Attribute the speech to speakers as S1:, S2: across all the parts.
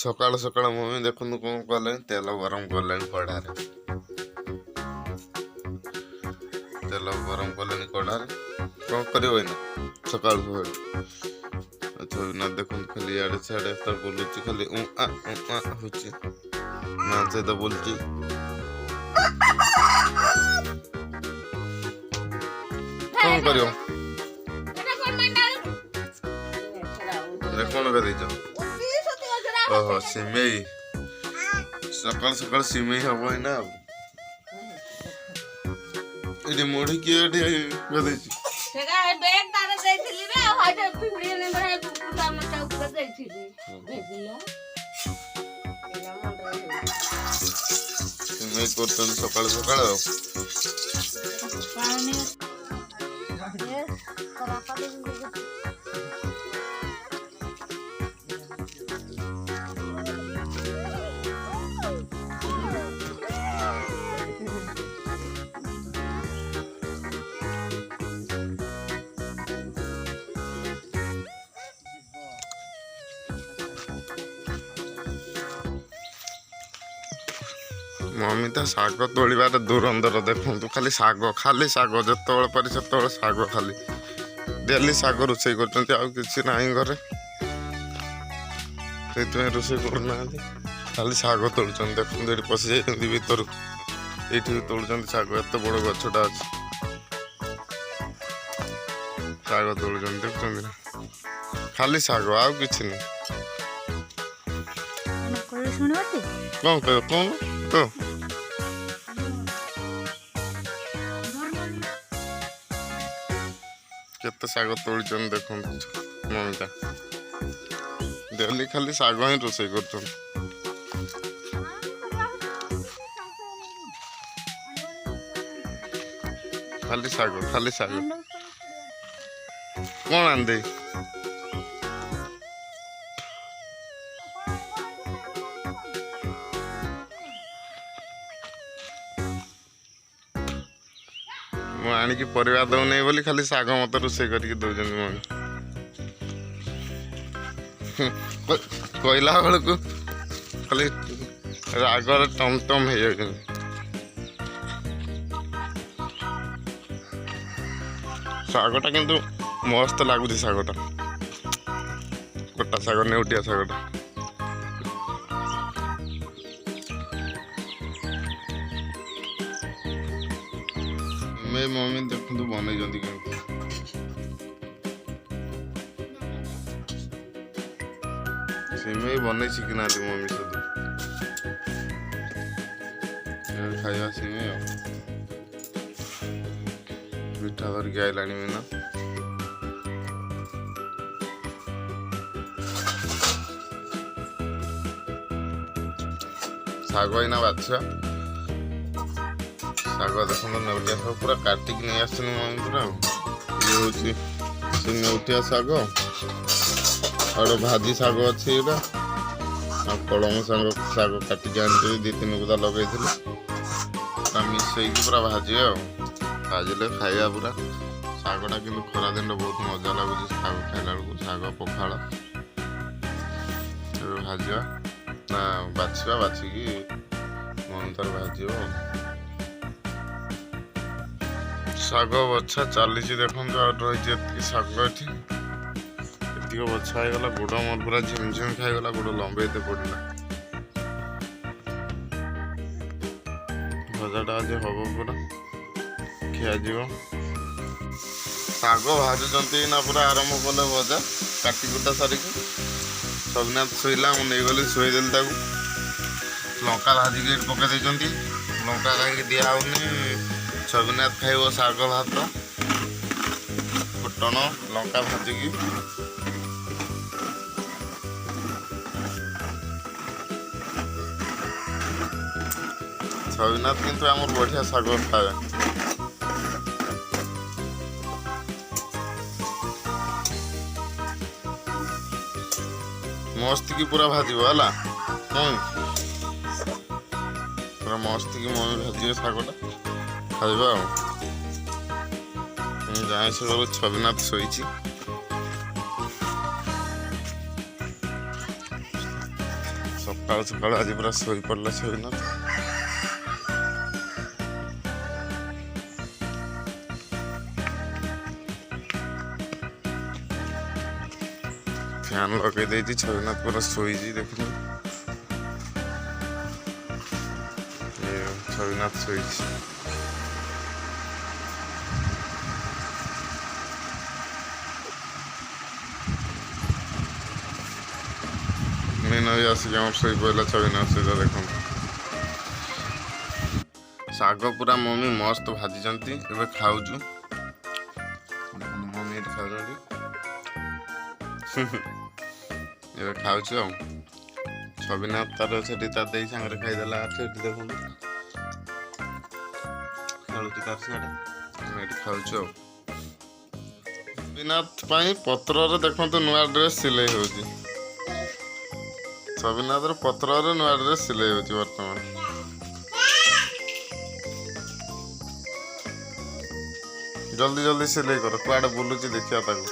S1: सकाल सकाल मम्मी देखो कौन कले तेल गरम कले कड़ारे तेल गरम कले कड़ारे कौन कर सकाल ना देख खाली इे सियाड़े बोलूँ खाली हूँ मां सहित बोलची कौन कर कौन कर ओहो सिमेई सकाल सकाल सिमेई हम ना ये मुढ़ी किए गदेची
S2: सेगा बैग तारे देइथिली रे हाटे पिपड़ी ने बने पुटा मटा ऊपर देइथिली भेजिला एला मन
S1: सिमेई करतन सकाल सकाल
S2: पानी ये करापा दे मम्मी तो शाग तोड़बार दूरंदर देखु खाली शाग जो पारि से शाग खाली डेली शाग रोषे करना घरे से रोषे करना खाली शाग तोड़ देखते पशि जाती भर ये तोड़ शाग एत बड़ गछटा अच्छे शाग तोड़ देखते खाली शाग आ कि कौन कह कौन कह केते शाग तोड़ देख मम्मीटा डेली खाली शाग ही रोषे कर खाली शाग कौन आंदे आणिकी परिवार दौनी बोली खाली शाग मत रोषे करके दौरान मम्मी कहला बेलू खाली रागर टमटम हो जाए शागटा किंतु मस्त लगुच शागटा कटा शाग नेउटिया शागटा मैं मम्मी देखु बनई सिमेई बनई शिखना मम्मी सब खाଇବା सिमेई पिठा धरिक आइला मीना शाग इना बाछा शाग देखो नेउटिया शाग पूरा काटिक नहीं आस मम्मी पूरा ये हूँ नेउटिया शाग और भाजी शाग अच्छी कलम शाग काटिक आनी दी तीन गुदा लगे मिसई पूरा भाजी भाजिले खाइबा पूरा शागटा कि खरा दिन बहुत मजा लगुच शाग खाइला बेलू शाग पखाड़ भाजा ना बाछा बाछिकी मन तार भाज शाग बछा चली देखो रही शाग ये बछा होगा गोड़ मोर पूरा झिमझिम खाईगला गोड़ लंबे पड़ा भजाटा आज हम पूरा खियाज शाग भाजुंट ना पूरा आरंभ कले भजा काटिकुटा सारिक सबनाथ शोला मुझे गली शोदेली लंका भाजिक पकई लंका कहीं दिहनी सबनाथ खाइब शाग भात फुटण लंका भाजिकी सबनाथ किंतु आम बढ़िया शाग खाए मस्त की पूरा भाजी है पूरा मस्त की मम्मी भाजी शागटा खाइबा जाए से छविनाथ शोची ସକାଳୁ ସକାଳୁ ଆଜି ପୁରା ଶୋଇପଡ଼ିଲା ଛବିନାଥ। ଫ୍ୟାନ୍ ଲଗେଇ ଦେଇଛି, ଛବିନାଥ ପୁରା ଶୋଇଛି ଦେଖୁନ। ଛବିନାଥ ଶୋଇଛି। ମିନ ବି ଆସିକି ଆମର ଶୋଇ ପଡ଼ିଲା ଛବିନାଥ ସହିତ ଦେଖନ୍ତୁ। ଶାଗ ପୁରା ମମି ମସ୍ତ ଭାଜିଛନ୍ତି, ଏବେ ଖାଉଛୁ। ଦେଖନ୍ତୁ ମମି ଏଠି ଖାଉଛନ୍ତି, ଏବେ ଖାଉଛୁ ଆଉ। ଛବିନାଥ ତାର ସେଠି ତା ଦେଇ ସାଙ୍ଗରେ ଖାଇଦେଲା, ସେଠି ଦେଖନ୍ତୁ ଖେଳୁଛି ତାର ସାଙ୍ଗରେ, ଆମେ ଏଠି ଖାଉଛୁ ଆଉ। ଛବିନାଥ ପାଇଁ ପତ୍ରରେ ଦେଖନ୍ତୁ ନୂଆ ଡ୍ରେସ୍ ସିଲେଇ ହେଉଛି। ଛବିନାଥର ପତ୍ରରେ ନୂଆ ଡ୍ରେସ୍ ସିଲେଇ ହେଉଛି ବର୍ତ୍ତମାନ। ଜଲ୍ଦି ଜଲ୍ଦି ସିଲେଇ କର, କୁଆଡ଼େ ବୁଲୁଛି ଦେଖିବା ତାକୁ।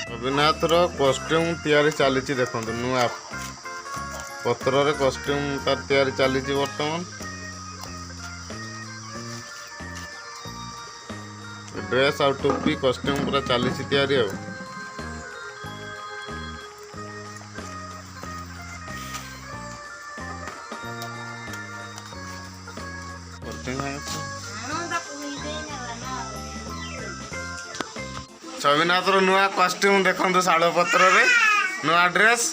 S2: ଛବିନାଥର କଷ୍ଟ୍ୟୁମ୍ ତିଆରି ଚାଲିଛି ଦେଖନ୍ତୁ, ନୂଆ ପତ୍ରରେ କଷ୍ଟ୍ୟୁମ୍ ତାର ତିଆରି ଚାଲିଛି ବର୍ତ୍ତମାନ। ଡ୍ରେସ୍ ଆଉ ଟୋପି କଷ୍ଟ୍ୟୁମ୍ ପୁରା ଚାଲିଛି ତିଆରି ଆଉ। ଛବିନାଥର ନୂଆ କଷ୍ଟ୍ୟୁମ୍ ଦେଖନ୍ତୁ, ଶାଳ ପତ୍ରରେ ନୂଆ ଡ୍ରେସ୍।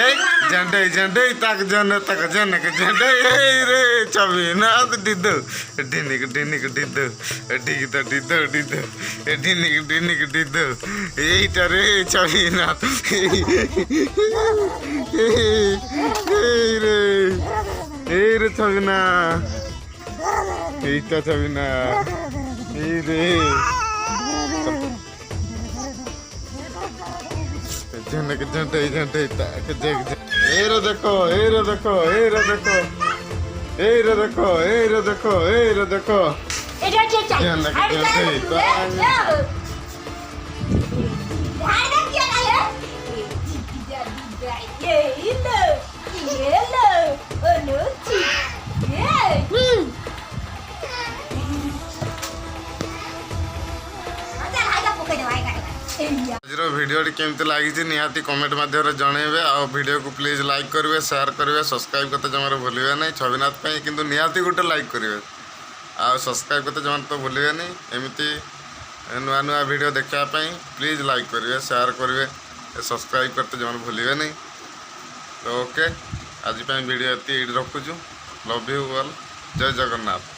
S2: এই ঝেন্ডাই ঝেন্ডাই তাক জনে তাক জনে ঝেন্ডাই এই রে ছবিনাথ ডিদো ডিনিক ডিনিক ডিদো ডিক দা ডিদো ডিদো ডিনিক ডিনিক ডিদো এইটা রে ছবিনাথ এই রে ছবিনাথ এইটা ছবিনাথ এই রে झंडे झंडे झंडे ए रे देखो ए रे देखो ए रे देखो ए रे देखो ए रे देखो ए रे देखो आजर भिडियोटी केमती लगी निहाती कमेंट माध्यम जनइबे आ वीडियो को प्लीज लाइक करेंगे शेयर करेंगे सब्सक्राइब करते जमार भूलिए नहीं छविनाथ किंतु निहाती गोटे लाइक करेंगे आ सब्सक्राइब करते जमार तो भूलिए नहीं एमती नुआ नुआ वीडियो देखापी प्लीज लाइक करेंगे शेयर करेंगे सब्सक्राइब करते जमार भूलिए नहीं। तो ओके आज वीडियो ये रखुचु लव यू ऑल जय जगन्नाथ।